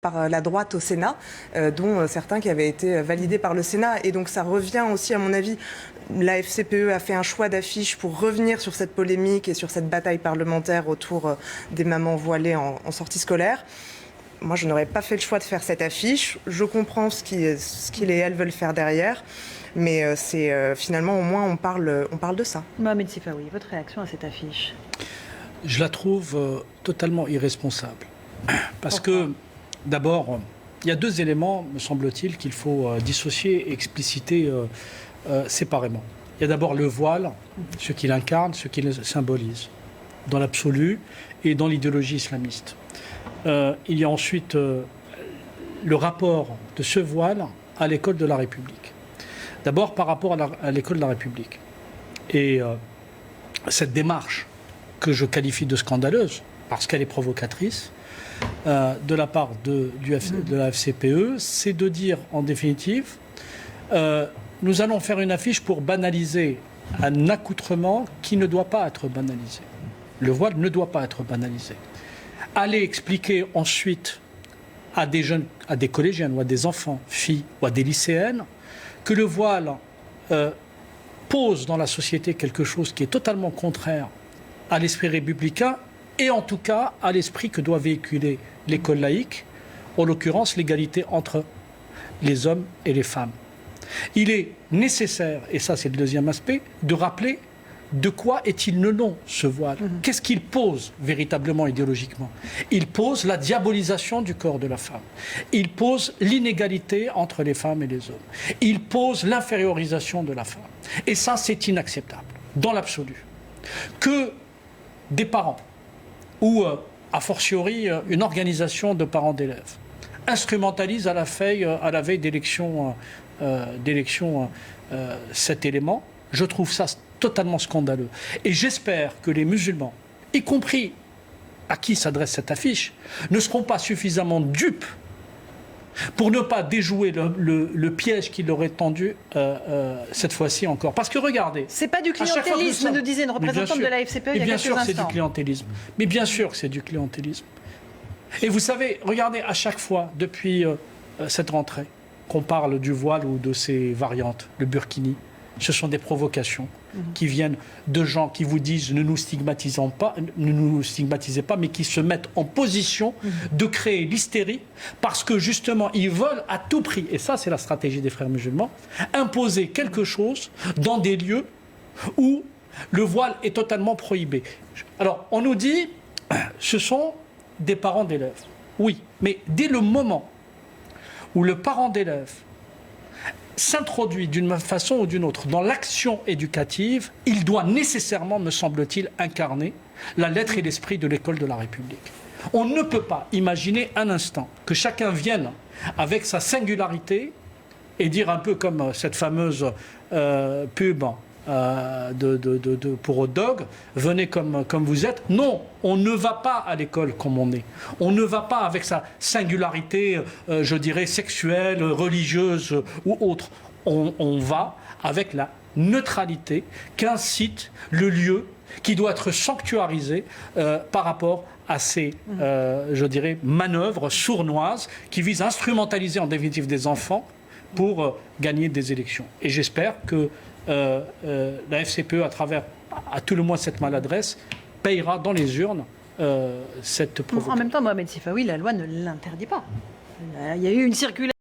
par la droite au Sénat, dont certains qui avaient été validés par le Sénat. Et donc ça revient aussi, à mon avis, la FCPE a fait un choix d'affiche pour revenir sur cette polémique et sur cette bataille parlementaire autour des mamans voilées en sortie scolaire. Moi, je n'aurais pas fait le choix de faire cette affiche. Je comprends ce qu'ils et elles veulent faire derrière. Mais finalement, au moins, on parle de ça. Mohamed Sifaoui, votre réaction à cette affiche? Je la trouve totalement irresponsable. Parce Pourquoi? que, d'abord, il y a deux éléments, me semble-t-il, qu'il faut dissocier et expliciter séparément. Il y a d'abord le voile, ce qu'il incarne, ce qu'il symbolise, dans l'absolu et dans l'idéologie islamiste. Il y a ensuite le rapport de ce voile à l'école de la République. D'abord par rapport à l'école de la République. Et cette démarche que je qualifie de scandaleuse, parce qu'elle est provocatrice, de la part de la FCPE, c'est de dire en définitive, nous allons faire une affiche pour banaliser un accoutrement qui ne doit pas être banalisé. Le voile ne doit pas être banalisé. Aller expliquer ensuite à des jeunes, à des collégiennes ou à des enfants, filles ou à des lycéennes, que le voile pose dans la société quelque chose qui est totalement contraire à l'esprit républicain et en tout cas à l'esprit que doit véhiculer l'école laïque, en l'occurrence l'égalité entre les hommes et les femmes. Il est nécessaire, et ça c'est le deuxième aspect, de rappeler de quoi est-il le nom, ce voile? Qu'est-ce qu'il pose véritablement idéologiquement? Il pose la diabolisation du corps de la femme. Il pose l'inégalité entre les femmes et les hommes. Il pose l'infériorisation de la femme. Et ça, c'est inacceptable, dans l'absolu. Que des parents, ou a fortiori une organisation de parents d'élèves, instrumentalisent à la veille d'élection cet élément, je trouve ça totalement scandaleux. Et j'espère que les musulmans, y compris à qui s'adresse cette affiche, ne seront pas suffisamment dupes pour ne pas déjouer le piège qui leur est tendu cette fois-ci encore. Parce que regardez... C'est pas du clientélisme, nous disait une représentante de la FCPE il y a quelques instants. Bien sûr que c'est du clientélisme. Mais bien sûr que c'est du clientélisme. Et vous savez, regardez, à chaque fois, depuis cette rentrée, qu'on parle du voile ou de ses variantes, le burkini, ce sont des provocations qui viennent de gens qui vous disent ne nous stigmatisez pas, mais qui se mettent en position de créer l'hystérie parce que justement ils veulent à tout prix, et ça c'est la stratégie des frères musulmans, imposer quelque chose dans des lieux où le voile est totalement prohibé. Alors on nous dit ce sont des parents d'élèves. Oui, mais dès le moment où le parent d'élève s'introduit d'une façon ou d'une autre dans l'action éducative, il doit nécessairement, me semble-t-il, incarner la lettre et l'esprit de l'école de la République. On ne peut pas imaginer un instant que chacun vienne avec sa singularité et dire un peu comme cette fameuse pub pour hot dog, venez comme vous êtes. Non, on ne va pas à l'école comme on est. On ne va pas avec sa singularité, je dirais, sexuelle, religieuse ou autre. On va avec la neutralité qu'incite le lieu qui doit être sanctuarisé par rapport à ces, je dirais, manœuvres sournoises qui visent à instrumentaliser en définitive des enfants pour gagner des élections. Et j'espère que la FCPE, à tout le moins cette maladresse, payera dans les urnes cette provocation. En même temps, Mohamed Sifaoui, la loi ne l'interdit pas. Il y a eu une circulaire.